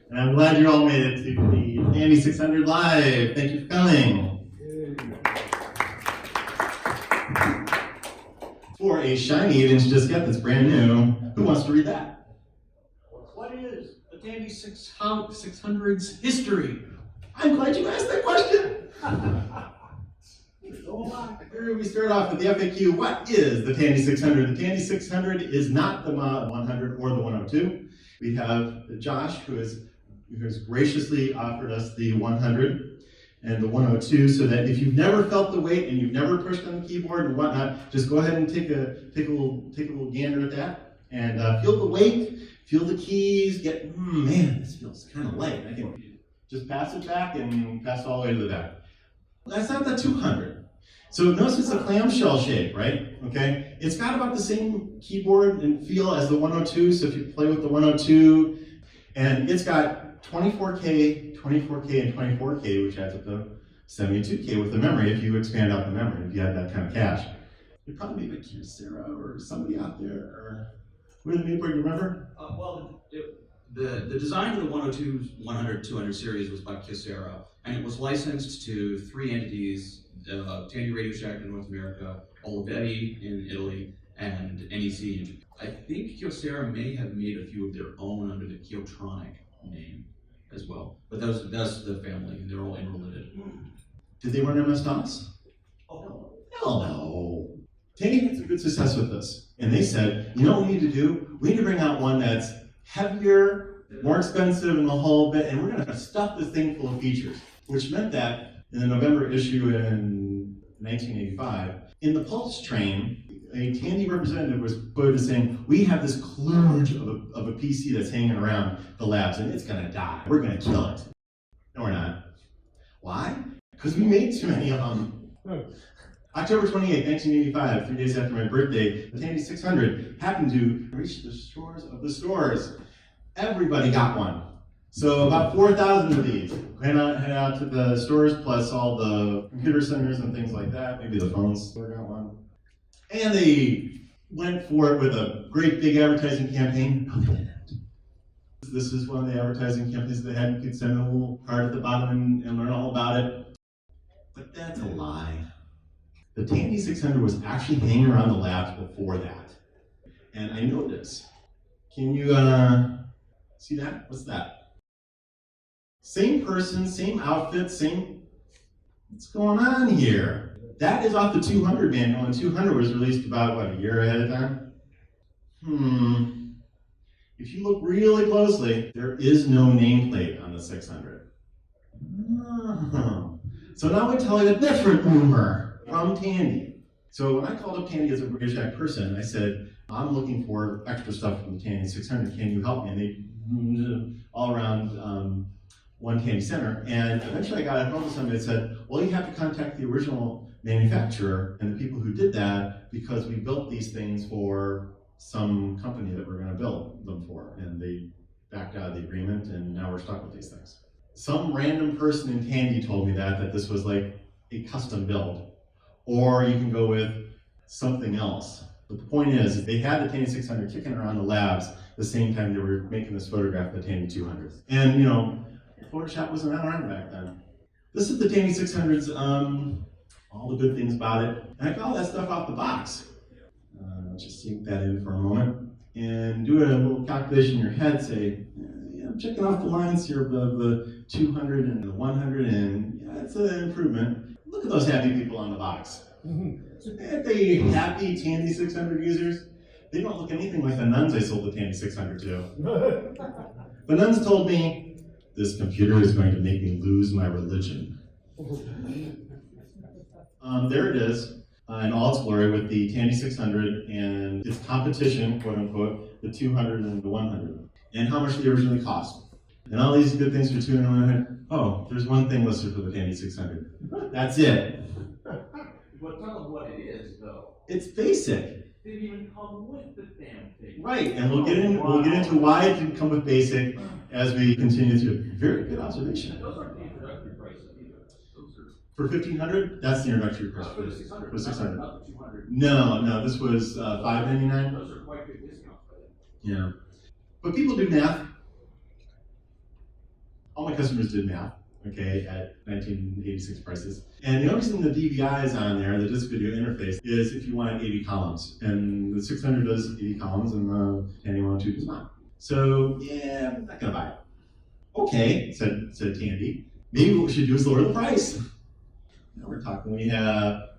And I'm glad you all made it to the Tandy 600 Live. Thank you for coming. For a shiny 8-inch diskette that's brand new, who wants to read that? What is the Tandy 600's history? I'm glad you asked that question. Here we start off with the FAQ. What is the Tandy 600? The Tandy 600 is not the 100 or the 102. We have Josh, who has graciously offered us the 100 and the 102, so that if you've never felt the weight and you've never pushed on the keyboard and whatnot, just go ahead and take a little gander at that and feel the weight, feel the keys. Man, this feels kind of light. I can just pass it back and pass it all the way to the back. That's not the 200. So notice it's a clamshell shape, right? Okay, it's got about the same keyboard and feel as the 102. So if you play with the 102, and it's got 24K, 24K, and 24K, which adds up to 72K with the memory if you expand out the memory, if you have that kind of cache. It'd probably be like Kyocera or somebody out there, or where's the mainboard, you remember? The design of the 102, 100, 200 series was by Kyocera, and it was licensed to 3 entities: Tandy Radio Shack in North America, Olivetti in Italy, and NEC in Japan. I think Kyocera may have made a few of their own under the Kyotronic name as well, but that's the family, and they're all interrelated. Did they run MS-DOS? Oh, no. Hell no. Tandy had some good success with this, and they said, you know what we need to do? We need to bring out one that's heavier, more expensive in the whole bit, and we're going to stuff this thing full of features, which meant that in the November issue in 1985, in the Pulse train, a Tandy representative was quoted as saying, we have this kludge of a PC that's hanging around the labs, and it's going to die. We're going to kill it. No, we're not. Why? Because we made too many of them. October 28, 1985, 3 days after my birthday, the Tandy 600 happened to reach the shores of the stores. Everybody got one. So about 4,000 of these head out to the stores, plus all the computer centers and things like that. Maybe the phone store got one. And they went for it with a great big advertising campaign. No, they didn't. This is one of the advertising campaigns they had. You could send a little card at the bottom and learn all about it. But that's a lie. The Tandy 600 was actually hanging around the labs before that. And I noticed. Can you see that? What's that? Same person, same outfit, same. What's going on here? That is off the 200 manual, and 200 was released about, a year ahead of time? If you look really closely, there is no nameplate on the 600. Oh. So now we tell you a different rumor from Tandy. So when I called up Tandy as a Radio Shack person, I said, I'm looking for extra stuff from the Tandy 600. Can you help me? And they all around one Tandy Center. And eventually I got a hold of somebody that said, well, you have to contact the original manufacturer and the people who did that, because we built these things for some company that we're going to build them for. And they backed out of the agreement, and now we're stuck with these things. Some random person in Tandy told me that this was like a custom build. Or you can go with something else. But the point is, they had the Tandy 600 kicking around the labs the same time they were making this photograph of the Tandy 200. And Photoshop wasn't around back then. This is the Tandy 600's, all the good things about it. And I got all that stuff off the box. Just sink that in for a moment and do a little calculation in your head. Say, I'm checking off the lines here of the 200 and the 100, and yeah, it's an improvement. Look at those happy people on the box. Aren't they happy Tandy 600 users? They don't look anything like the nuns I sold the Tandy 600 to. The nuns told me, this computer is going to make me lose my religion. There it is, in all its glory, with the Tandy 600 and its competition, quote unquote, the 200 and the 100, and how much they originally cost. And all these good things for 200 and 100. Oh, there's one thing listed for the Tandy 600. That's it. But tell them what it is, though. It's basic. It didn't even come with the damn thing. Right, and we'll get into why it didn't come with basic as we continue through. Very good observation. Those aren't the introductory prices either. Those are for 1,500. That's the introductory price. for the 600. For 600. Not the 200. No, this was $599. Those are quite big discounts. Yeah, but people do math. all my customers did math, okay, at 1986 prices. And the only reason the DVI is on there, the disk video interface, is if you want 80 columns. And the 600 does 80 columns and the Tandy 102 does not. So, yeah, I'm not gonna buy it. Okay, said Tandy, maybe what we should do is lower the price. Now we're talking, we have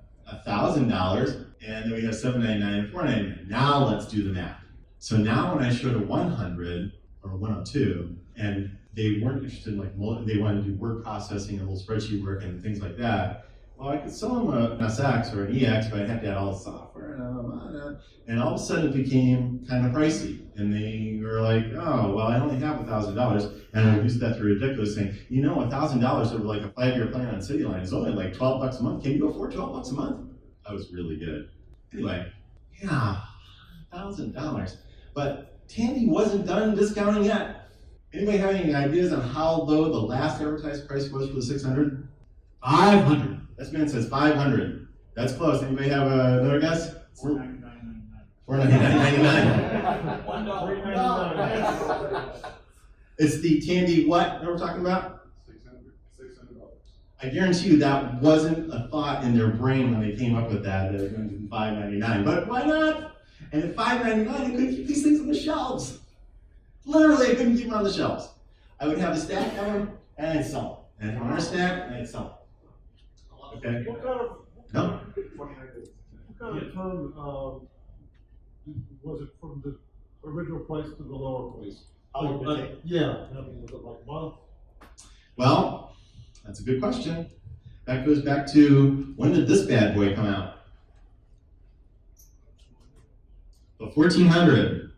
$1,000, and then we have $799 and $499. Now let's do the math. So now when I showed a 100 or 102, and they weren't interested in they wanted to do word processing and little spreadsheet work and things like that, well, I could sell them an SX or an EX, but I'd have to add all the software and all of a sudden it became kind of pricey. And they were like, oh, well, I only have $1,000, and I reduced that to ridiculous, saying, you know, $1,000 over like a 5-year plan on CityLine is only like $12 a month. Can you afford $12 a month? That was really good. Anyway, yeah, $1,000. But Tandy wasn't done discounting yet. Anybody have any ideas on how low the last advertised price was for the 600? 500. This man says 500. That's close. Anybody have another guess? $499.99. $1. It's the Tandy what we're talking about? $600. I guarantee you that wasn't a thought in their brain when they came up with that. They were going to do $599. But why not? And at $599, I couldn't keep these things on the shelves. Literally, I couldn't keep them on the shelves. I would have a stack of them, and I'd sell them. And I'd have another stack, and I'd sell them. Okay? What kind of term was it from the original price to the lower price? Yeah, I mean, was it like month? Well, that's a good question. That goes back to, when did this bad boy come out? The 1400.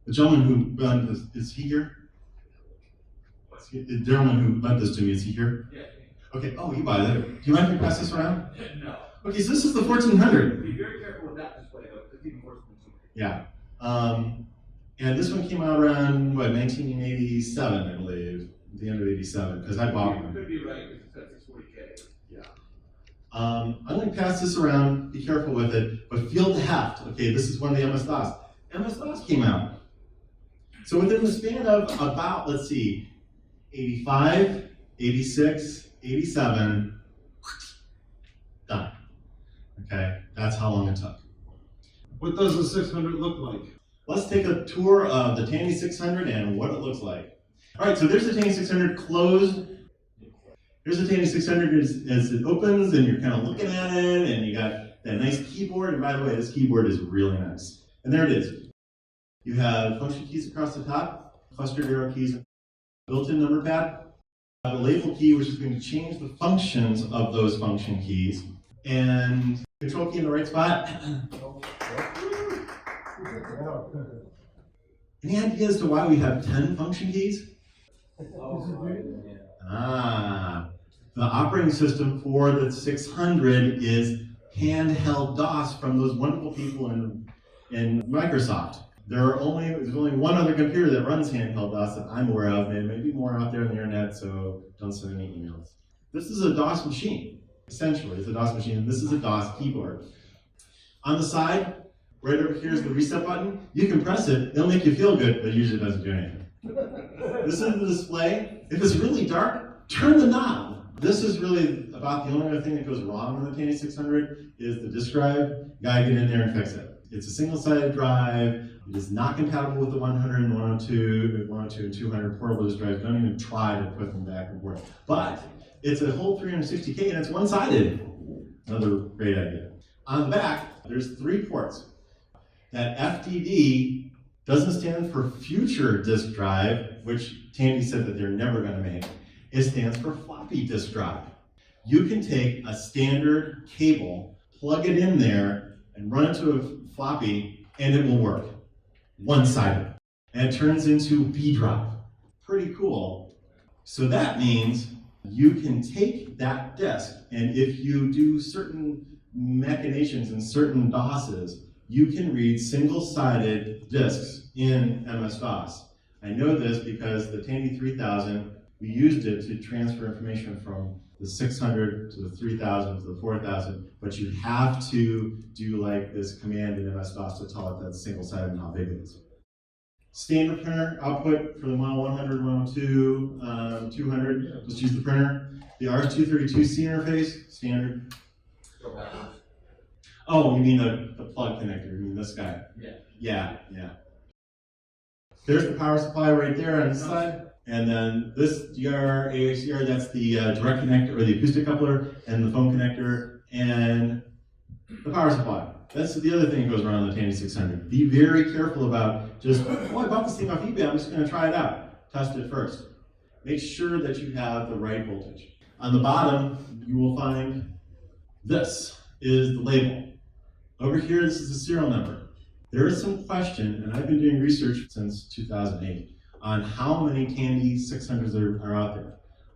The gentleman who lent this, is he here? The gentleman who lent this to me, is he here? Yeah. Okay, oh, you buy that. Do you mind if we pass this around? No. Okay, so this is the 1400. Be very careful with that display, though, because it's even worse than this. Yeah. And this one came out around, what, 1987, I believe. At the end of 87, because I bought You one. could be right, because it's at 640K. Yeah. I'm going to pass this around, be careful with it, but feel the heft. Okay, this is one of the MS-DOS. MS-DOS came out. So within the span of about, let's see, 85, 86, 87, done. Okay, that's how long it took. What does the 600 look like? Let's take a tour of the Tandy 600 and what it looks like. All right, so there's the Tandy 600 closed. Here's the Tandy 600 as it opens, and you're kind of looking at it, and you got that nice keyboard. And by the way, this keyboard is really nice. And there it is. You have function keys across the top, clustered arrow keys, built-in number pad, a label key, which is going to change the functions of those function keys, and control key in the right spot. Any ideas as to why we have 10 function keys? The operating system for the 600 is handheld DOS from those wonderful people in Microsoft. There's only one other computer that runs handheld DOS that I'm aware of, and maybe more out there on the internet, so don't send any emails. This is a DOS machine. Essentially, it's a DOS machine, and this is a DOS keyboard. On the side, right over here is the reset button. You can press it, it'll make you feel good, but it usually doesn't do anything. This is the display. If it's really dark, turn the knob. This is really about the only other thing that goes wrong on the Tandy 600 is the disk drive. You gotta get in there and fix it. It's a single-sided drive. It is not compatible with the 100 and 102 and 200 portable disk drives. Don't even try to put them back and forth. But it's a whole 360K and it's one-sided. Another great idea. On the back, there's 3 ports. That FDD doesn't stand for future disk drive, which Tandy said that they're never going to make. It stands for floppy disk drive. You can take a standard cable, plug it in there, and run it to a floppy, and it will work. One-sided. And it turns into B drive. Pretty cool. So that means you can take that disk, and if you do certain machinations and certain DOSes, you can read single-sided disks in MS-DOS. I know this because the Tandy 3000, we used it to transfer information from the 600 to the 3000 to the 4000, but you have to do like this command in MS-DOS to tell it that's single-sided and how big it is. Standard printer output for the model 100, 102, 200. Just use the printer. The RS-232C interface, standard. Go backwards. Oh, you mean the plug connector? You mean this guy? Yeah. Yeah. There's the power supply right there on the side. And then this DR, AACR, that's the direct connector or the acoustic coupler, and the phone connector, and the power supply. That's the other thing that goes around the Tandy 600. Be very careful about just, oh, I bought this thing off eBay, I'm just going to try it out. Test it first. Make sure that you have the right voltage. On the bottom, you will find this is the label. Over here, this is the serial number. There is some question, and I've been doing research since 2008, on how many Tandy 600s are out there.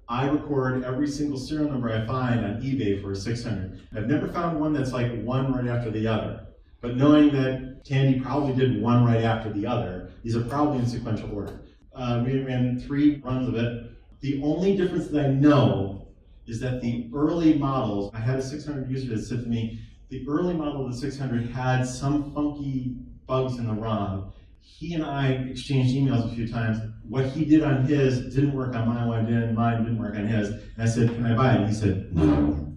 I record every single serial number I find on eBay for a 600. I've never found one that's like one right after the other. But knowing that Tandy probably did one right after the other, these are probably in sequential order. We ran 3 runs of it. The only difference that I know is that the early models, I had a 600 user that said to me, the early model of the 600 had some funky bugs in the ROM. He and I exchanged emails a few times. What he did on his didn't work on mine didn't work on his. And I said, can I buy it? And he said, no.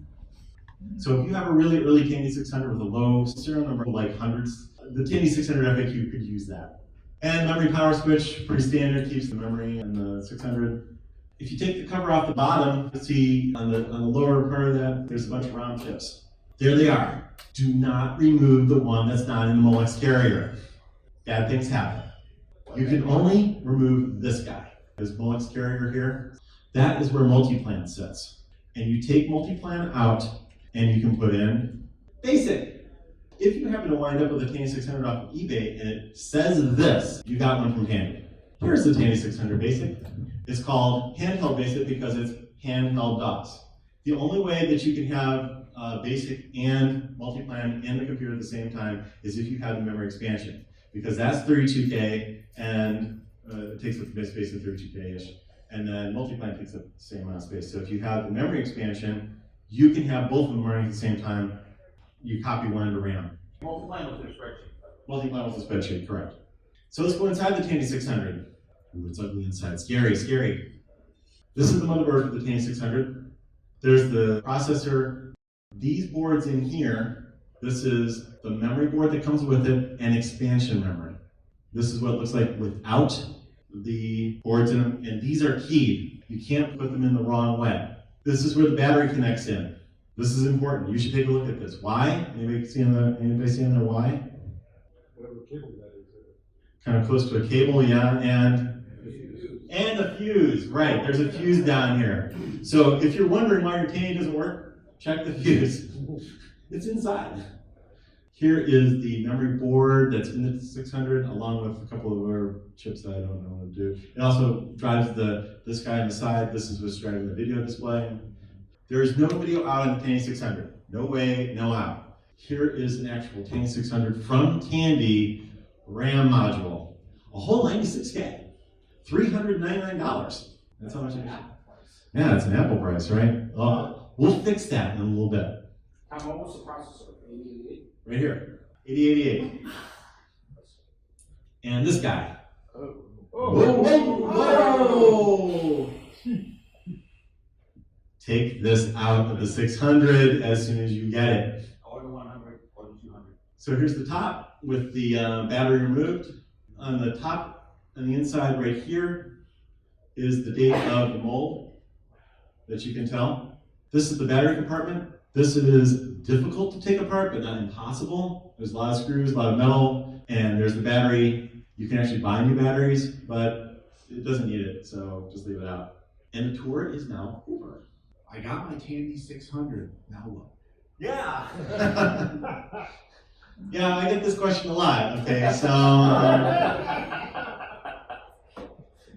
So if you have a really early Tandy 600 with a low serial number, like hundreds, the Tandy 600 FAQ could use that. And memory power switch, pretty standard, keeps the memory in the 600. If you take the cover off the bottom, you'll see on the lower part of that, there's a bunch of round chips. There they are. Do not remove the one that's not in the Molex carrier. Bad things happen. You can only remove this guy, this Molex carrier here. That is where multiplan sits. And you take multiplan out, and you can put in basic. If you happen to wind up with a Tandy 600 off of eBay and it says this, you got one from Tandy. Here's the Tandy 600 basic. It's called handheld basic because it's handheld DOS. The only way that you can have basic and multiplan in the computer at the same time is if you have the memory expansion, because that's 32K and it takes up the space of 32K-ish, and then multiplan takes up the same amount of space. So if you have the memory expansion, you can have both of them running at the same time. You copy one into RAM. Multiply with their spreadsheet. Multiplan with the spreadsheet, correct. So let's go inside the Tandy 600. Ooh, it's ugly inside. Scary, scary. This is the motherboard for the Tandy 600. There's the processor. These boards in here, this is the memory board that comes with it and expansion memory. This is what it looks like without the boards in them, and these are keyed. You can't put them in the wrong way. This is where the battery connects in. This is important. You should take a look at this. Why? Anybody see on there why? Whatever cable that is. Kind of close to a cable, yeah, and a fuse, right. There's a fuse down here. So if you're wondering why your Tandy doesn't work, check the fuse. It's inside. Here is the memory board that's in the 600, along with a couple of other chips that I don't know what to do. It also drives this guy on the side. This is what's driving the video display. There is no video out on the Tandy 600. No way, no out. Here is an actual Tandy 600 from Tandy RAM module. A whole 96K. $399. That's how much it is. Yeah, it's an Apple price, right? We'll fix that in a little bit. How old was the processor? 8088? Right here, 8088. And this guy. Oh. Whoa! Take this out of the 600 as soon as you get it. Or the 100 or the 200. So here's the top with the battery removed. On the top, on the inside right here, is the date of the mold that you can tell. This is the battery compartment. This is difficult to take apart, but not impossible. There's a lot of screws, a lot of metal, and there's the battery. You can actually buy new batteries, but it doesn't need it, so just leave it out. And the tour is now over. I got my Tandy 600. Now what? Yeah. Yeah, I get this question a lot. Okay, so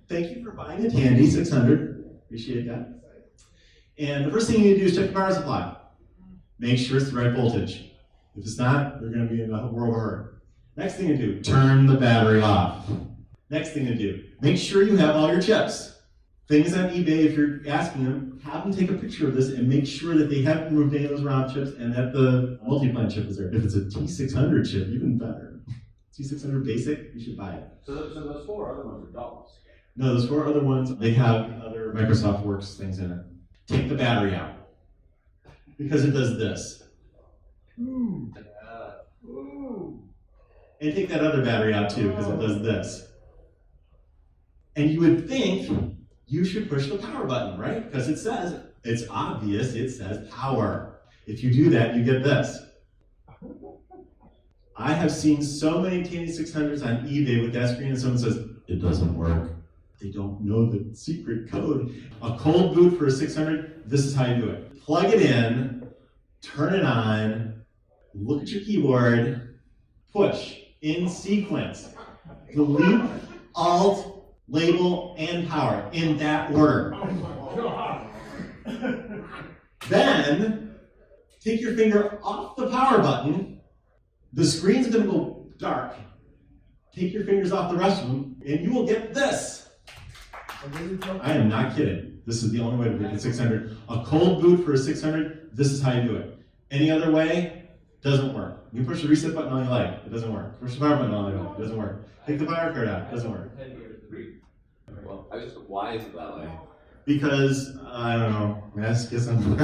thank you for buying a Tandy 600. Appreciate that. And the first thing you need to do is check the power supply. Make sure it's the right voltage. If it's not, you're going to be in a world of hurt. Next thing to do, turn the battery off. Next thing to do, make sure you have all your chips. Things on eBay, if you're asking them, have them take a picture of this and make sure that they haven't removed any of those round chips and that the multiplan chip is there. If it's a T600 chip, even better. It's T600 Basic, you should buy it. So those four other ones are doubles. No, those 4 other ones, they have other Microsoft Works things in it. Take the battery out, because it does this. Ooh. And take that other battery out too, because it does this. And you would think you should push the power button, right? Because it says, it's obvious, it says power. If you do that, you get this. I have seen so many Tandy 600s on eBay with that screen and someone says, it doesn't work. They don't know the secret code. A cold boot for a 600, this is how you do it. Plug it in, turn it on, look at your keyboard, push in sequence. Delete, Alt, Label, and Power in that order. Oh my God. Then, take your finger off the power button. The screen's gonna go dark. Take your fingers off the rest of them, and you will get this. I am not kidding. This is the only way to boot a 600. A cold boot for a 600, this is how you do it. Any other way, doesn't work. You push the reset button all you like, it doesn't work. Push the power button all you like, it doesn't work. Take the power card out, it doesn't work. Well, I was just, why is it that way? Because, I don't know, masochism.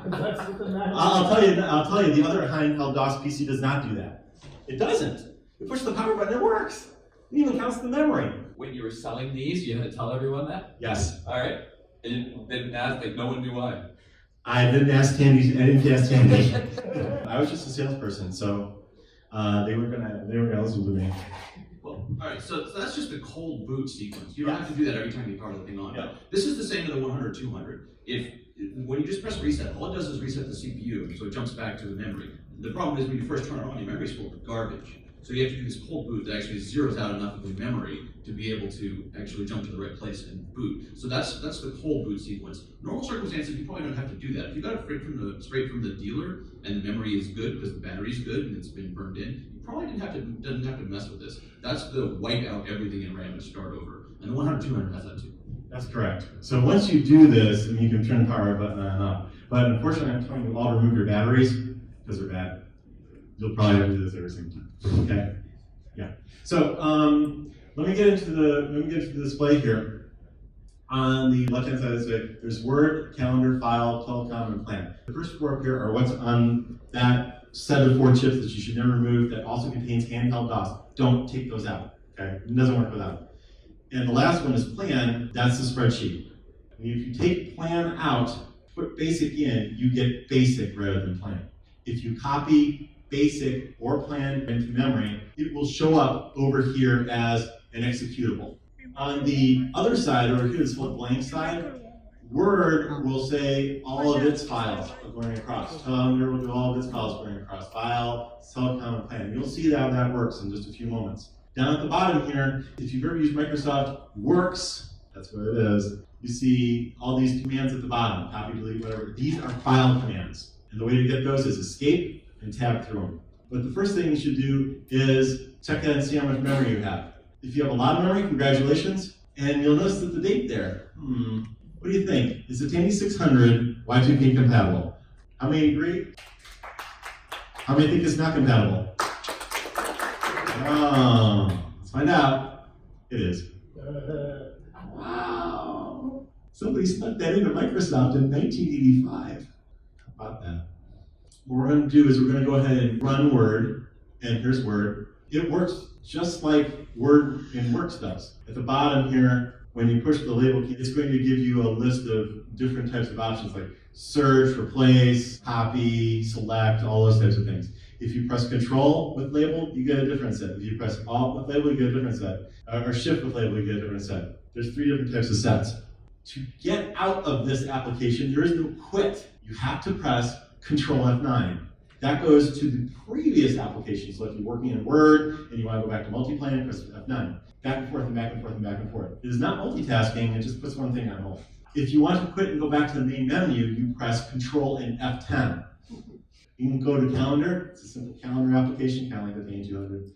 That's what the magic. I'll tell you, the other handheld DOS PC does not do that. It doesn't. You push the power button, it works. It even counts the memory. When you were selling these, you had to tell everyone that? Yes. Alright. And they didn't ask, like, no one knew why. I didn't ask Tandy, I didn't ask Tandy. I was just a salesperson, so they were gonna listen to me. Well, alright, so that's just the cold boot sequence. You don't have to do that every time you power the thing on. Yeah. This is the same to the 100, 200. When you just press reset, all it does is reset the CPU, so it jumps back to the memory. The problem is when you first turn it on, your memory's full of garbage. So you have to do this cold boot that actually zeroes out enough of the memory to be able to actually jump to the right place and boot. So that's the cold boot sequence. Normal circumstances, you probably don't have to do that. If you got it straight from the dealer and the memory is good because the battery's good and it's been burned in, you probably doesn't have to mess with this. That's the wipe out everything in RAM and start over. And the 100, 200 has that too. That's correct. So once you do this, and you can turn the power button on and off. But unfortunately, I'm telling you all remove your batteries because they're bad. You'll probably have to do this every single time. Okay? Yeah. So let me get into the display here. On the left-hand side of this way, there's Word, Calendar, File, Telecom, and Plan. The first 4 up here are what's on that set of 4 chips that you should never remove that also contains handheld DOS. Don't take those out. Okay? It doesn't work without. And the last one is Plan. That's the spreadsheet. And if you take Plan out, put Basic in, you get Basic rather than Plan. If you copy Basic or Plan into memory, it will show up over here as an executable. On the other side, over here, this whole blank side, Word will say all of its files are going across. Calendar will do all of its files going across. File, Telecom, and Plan. You'll see how that works in just a few moments. Down at the bottom here, if you've ever used Microsoft Works, that's what it is, you see all these commands at the bottom, copy, delete, whatever. These are file commands. And the way to get those is escape and tab through them. But the first thing you should do is check that and see how much memory you have. If you have a lot of memory, congratulations. And you'll notice that the date there, what do you think? Is the Tandy 600 Y2K compatible? How many agree? How many think it's not compatible? Let's find out. It is. Wow. Somebody snuck that into Microsoft in 1985. How about that? What we're going to do is we're going to go ahead and run Word, and here's Word. It works just like Word in Works does. At the bottom here, when you push the label key, it's going to give you a list of different types of options like search, replace, copy, select, all those types of things. If you press Control with label, you get a different set. If you press Alt with label, you get a different set. Or Shift with label, you get a different set. There's 3 different types of sets. To get out of this application, there is no quit. You have to press Control F9. That goes to the previous application. So if you're working in Word and you want to go back to multiplan, press F9. Back and forth and back and forth and back and forth. It is not multitasking, it just puts one thing on hold. If you want to quit and go back to the main menu, you press Control and F10. You can go to Calendar. It's a simple calendar application, kind of like the Tandy 200.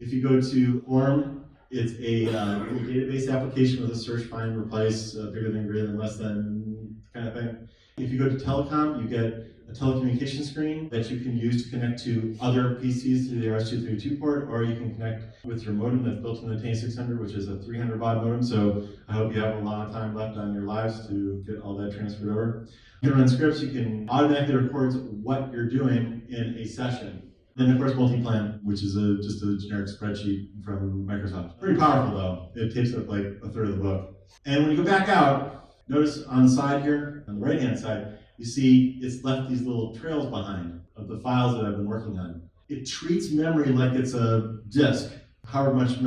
If you go to ORM, it's a little database application with a search, find, replace, bigger than, greater than, less than kind of thing. If you go to Telecom, you get a telecommunication screen that you can use to connect to other PCs through the RS-232 port, or you can connect with your modem that's built in the Tandy 600, which is a 300 baud modem. So I hope you have a lot of time left on your lives to get all that transferred over. You can run scripts. You can automatically record what you're doing in a session. Then of course multi-plan, which is just a generic spreadsheet from Microsoft. Pretty powerful though. It takes up like a third of the book. And when you go back out, notice on the side here, on the right-hand side, you see it's left these little trails behind of the files that I've been working on. It treats memory like it's a disk, however much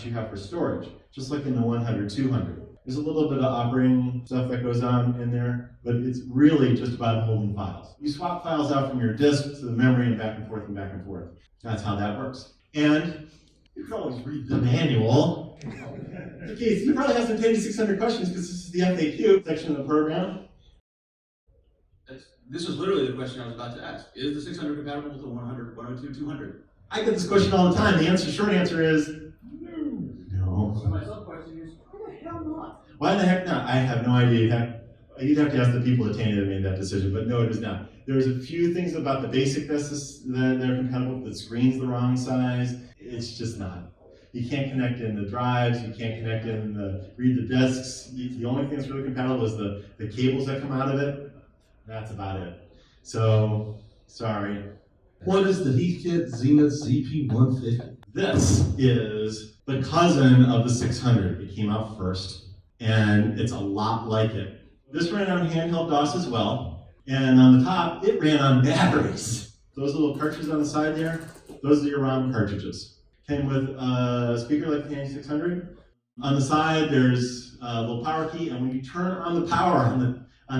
you have for storage, just like in the 100, 200. There's a little bit of operating stuff that goes on in there, but it's really just about holding files. You swap files out from your disk to the memory and back and forth and back and forth. That's how that works. And you can always read the manual. Okay, so you probably have some Tandy 600 questions because this is the FAQ section of the program. This was literally the question I was about to ask. Is the 600 compatible with the 100, 102, 200? I get this question all the time. The short answer is no. So my sub-question is, why the hell not? Why the heck not? I have no idea. You'd have to ask the people at Tandy that made that decision, but no, it is not. There's a few things about the basicness that they're compatible with. The screen's the wrong size. It's just not. You can't connect in the drives. You can't connect in read the disks. The only thing that's really compatible is the cables that come out of it. That's about it. So, sorry. What is the Heathkit Zenith ZP150? This is the cousin of the 600. It came out first, and it's a lot like it. This ran on handheld DOS as well, and on the top, it ran on batteries. Those little cartridges on the side there, those are your ROM cartridges. Came with a speaker like the Tandy 600. On the side, there's a little power key, and when you turn on the power on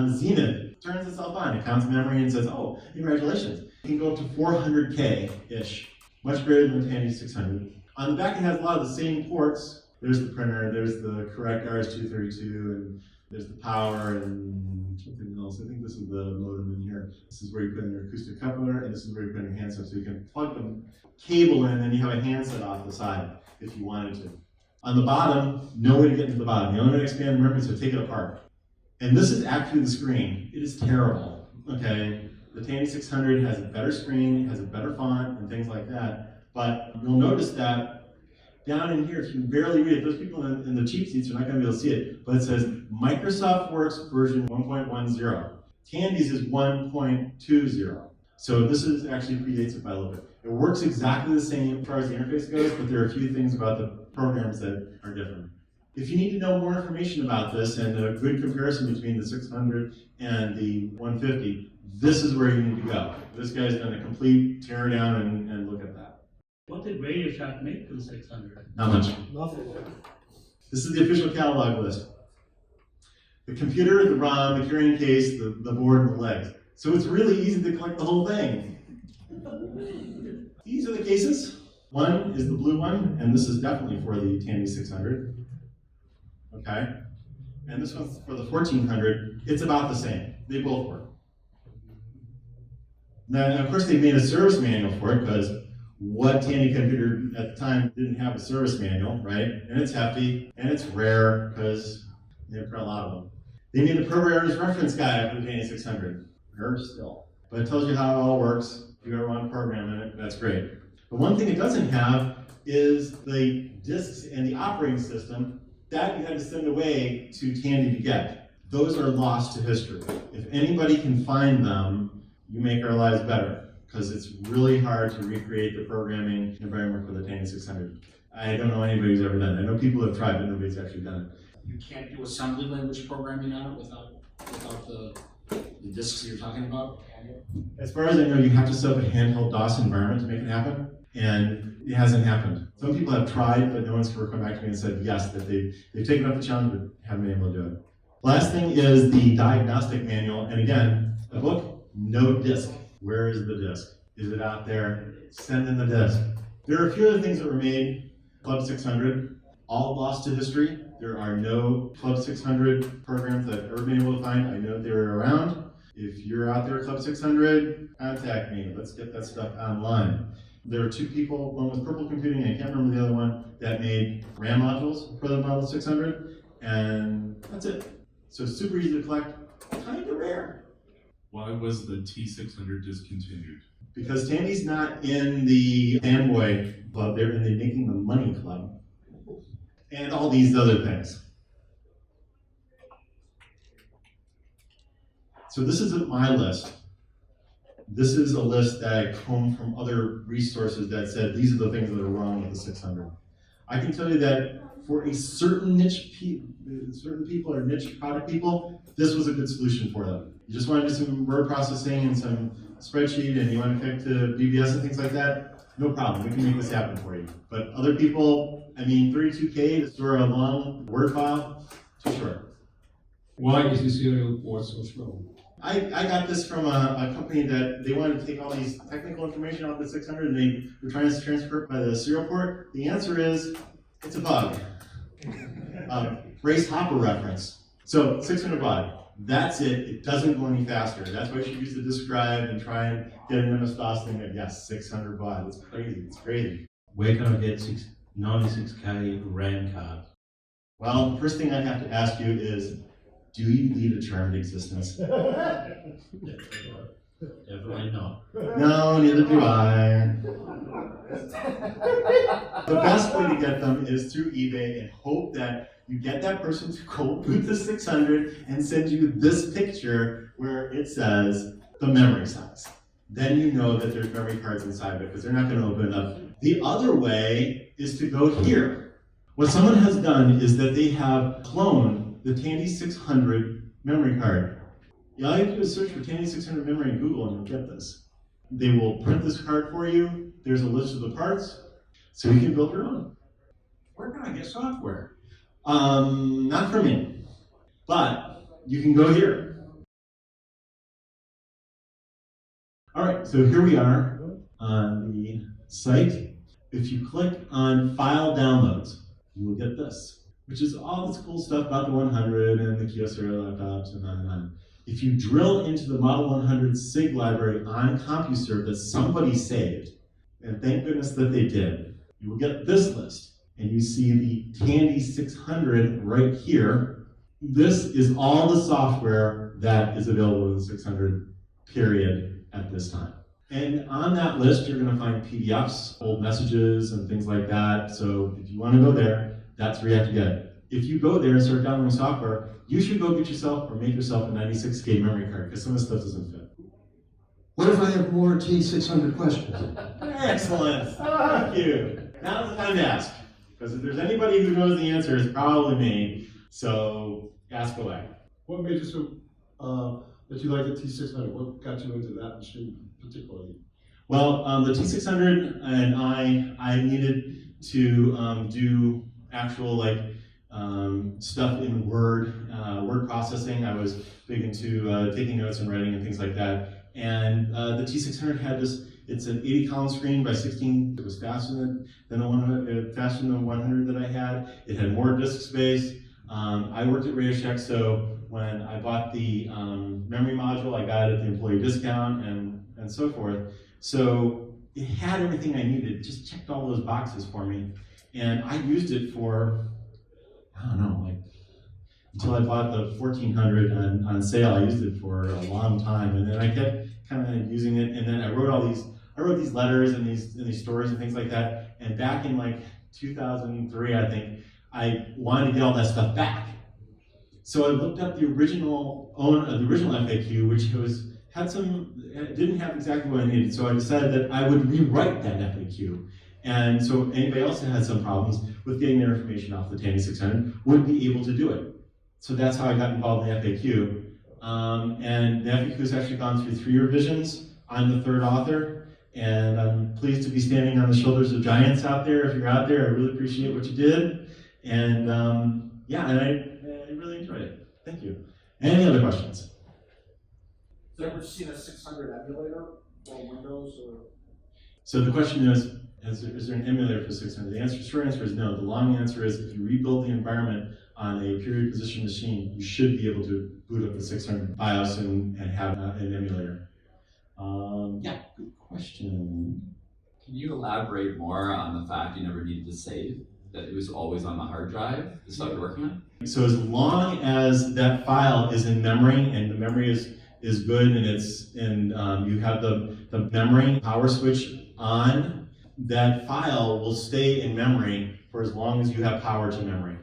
the Zenith, it turns itself on. It counts memory and says, oh, congratulations. You can go up to 400K-ish, much greater than the Tandy 600. On the back, it has a lot of the same ports. There's the printer, there's the correct RS-232, and there's the power and something else. I think this is the modem in here. This is where you put in your acoustic coupler, and this is where you put in your handset. So you can plug the cable in, and you have a handset off the side if you wanted to. On the bottom, no way to get into the bottom. The only way to expand the memory is to take it apart. And this is actually the screen. It is terrible, okay? The Tandy 600 has a better screen, has a better font, and things like that. But you'll notice that down in here, if you can barely read it, those people in the cheap seats are not going to be able to see it, but it says Microsoft Works version 1.10. Tandy's is 1.20. So this is actually predates it by a little bit. It works exactly the same as far as the interface goes, but there are a few things about the programs that are different. If you need to know more information about this and a good comparison between the 600 and the 150, this is where you need to go. This guy's done a complete tear down and look at that. What did Radio Shack make for the 600? Not much. Nothing. This is the official catalog list. The computer, the ROM, the carrying case, the board, and the legs. So it's really easy to collect the whole thing. These are the cases. One is the blue one, and this is definitely for the Tandy 600. Okay? And this one's for the 1400. It's about the same. They both work. Now, of course, they made a service manual for it because what Tandy computer at the time didn't have a service manual, right? And it's hefty, and it's rare because they have a lot of them. They made a programmer's reference guide for the Tandy 600. Rare still. But it tells you how it all works. If you ever want to program in it, that's great. But one thing it doesn't have is the disks and the operating system that you had to send away to Tandy to get. Those are lost to history. If anybody can find them, you make our lives better, because it's really hard to recreate the programming environment for the Tandy 600. I don't know anybody who's ever done it. I know people have tried, but nobody's actually done it. You can't do assembly language programming on it without the disks you're talking about? As far as I know, you have to set up a handheld DOS environment to make it happen, and it hasn't happened. Some people have tried, but no one's ever come back to me and said yes, that they've taken up the challenge, but haven't been able to do it. Last thing is the diagnostic manual, and again, a book, no disk. Where is the disk? Is it out there? Send in the disk. There are a few other things that were made. Club 600, all lost to history. There are no Club 600 programs that I've ever been able to find. I know they're around. If you're out there, Club 600, contact me. Let's get that stuff online. There are two people, one with Purple Computing, and I can't remember the other one, that made RAM modules for the Model 600, and that's it. So super easy to collect, kind of rare. Why was the T600 discontinued? Because Tandy's not in the fanboy club, they're in the Making the Money club. And all these other things. So this isn't my list. This is a list that I combed from other resources that said these are the things that are wrong with the 600. I can tell you that for a certain certain people or niche product people, this was a good solution for them. You just want to do some word processing and some spreadsheet and you want to connect to BBS and things like that, no problem, we can make this happen for you. But other people, I mean, 32K to store a long Word file, too short. Why is the serial port so slow? I got this from a company that they wanted to take all these technical information off the 600 and they were trying to transfer it by the serial port. The answer is, it's a bug. Race hopper reference. So 600 baud, that's it. It doesn't go any faster. That's why you should use the disk drive and try and get an MS-DOS thing that, yes, 600 baud. It's crazy. It's crazy. Where can I get 96K RAM card? Well, the first thing I have to ask you is, do you lead a charmed existence? Definitely not. No, neither do I. The best way to get them is through eBay and hope that you get that person to cold boot the 600 and send you this picture where it says the memory size. Then you know that there's memory cards inside of it because they're not going to open it up. The other way is to go here. What someone has done is that they have cloned the Tandy 600 memory card. All you have to do is search for Tandy 600 memory in Google and you'll get this. They will print this card for you. There's a list of the parts, so you can build your own. Where can I get software? Not for me, but you can go here. All right, so here we are on the site. If you click on File Downloads, you will get this, which is all this cool stuff about the 100 and the Kyocera laptops and on and on. If you drill into the Model 100 SIG library on CompuServe that somebody saved, and thank goodness that they did, you will get this list. And you see the Tandy 600 right here. This is all the software that is available in the 600 period at this time. And on that list, you're going to find PDFs, old messages, and things like that. So if you want to go there, that's where you have to get it. If you go there and start downloading software, you should go get yourself or make yourself a 96K memory card because some of the stuff doesn't fit. What if I have more T600 questions? Excellent. Thank you. Now's the time to ask. Because if there's anybody who knows the answer, it's probably me. So ask away. What made you so that you like the T600? What got you into that machine particularly? Well, the T600 and I needed to do actual stuff in word processing. I was big into taking notes and writing and things like that. And the T600 had this. It's an 80-column screen by 16. It was faster than the 100 that I had. It had more disk space. I worked at Radio Shack, so when I bought the memory module, I got it at the employee discount and so forth. So it had everything I needed. It just checked all those boxes for me. And I used it for, I don't know, until I bought the 1400 on sale. I used it for a long time. And then I kept kind of using it. And then I wrote these letters and these stories and things like that. And back in 2003, I think, I wanted to get all that stuff back. So I looked up the original FAQ, which didn't have exactly what I needed. So I decided that I would rewrite that FAQ. And so anybody else that had some problems with getting their information off the Tandy 600 would be able to do it. So that's how I got involved in the FAQ. And the FAQ has actually gone through 3 revisions. I'm the 3rd author, and I'm pleased to be standing on the shoulders of giants out there. If you're out there, I really appreciate what you did. And I really enjoyed it. Thank you. Any other questions? Have you ever seen a 600 emulator for Windows or? So the question is there an emulator for 600? The short answer is no. The long answer is if you rebuild the environment on a period position machine, you should be able to boot up the 600 BIOS and have an emulator. Good question. Can you elaborate more on the fact you never needed to save? That it was always on the hard drive, the stuff you're working on? So as long as that file is in memory and the memory is is good, and you have the memory power switch on, that file will stay in memory for as long as you have power to memory.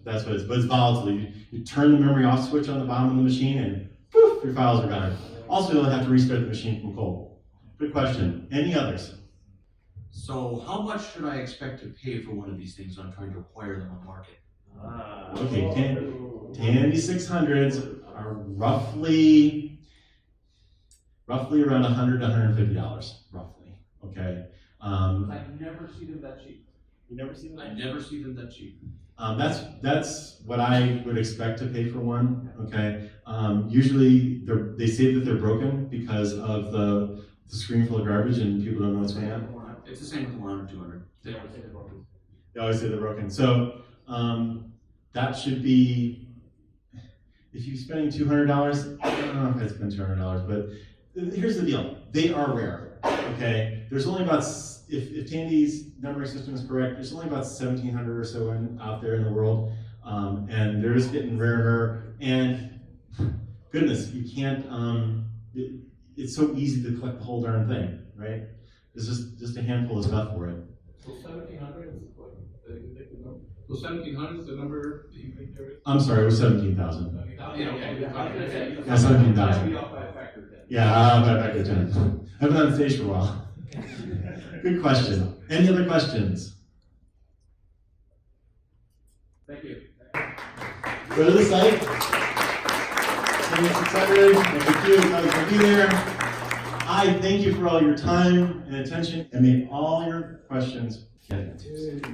That's what it is, but it's volatile. You turn the memory off switch on the bottom of the machine and poof, your files are gone. Also, you'll have to restart the machine from cold. Good question. Any others? So how much should I expect to pay for one of these things when I'm trying to acquire them on the market? Okay, Tandy 600s are roughly around $100 to $150, roughly. Okay. I never see them that cheap. You never see them? I never see them that cheap. That's what I would expect to pay for one. Okay. Usually they say that they're broken because of the screen full of garbage and people don't know what's going on. It's the same with the 100, 200. They always say they're broken. So that should be, if you're spending $200, I don't know if I'd spend $200, but here's the deal. They are rare. Okay. There's only about, if Tandy's numbering system is correct, there's only about 1,700 or so out there in the world, and they're just getting rarer. And goodness, you can't. It's so easy to collect the whole darn thing, right? There's just a handful of stuff for it. So 1,700 is what? So 1,700 is the number that you think there is? I'm sorry, it was 17,000. Yeah, 17,000. off by a factor of 10. Yeah, I'll bet back to 10. I've been on stage for a while. Good question. Any other questions? Thank you. Go to the site. Tandy 600. Thank you. Glad to be there. I thank you for all your time and attention, and may all your questions get answered.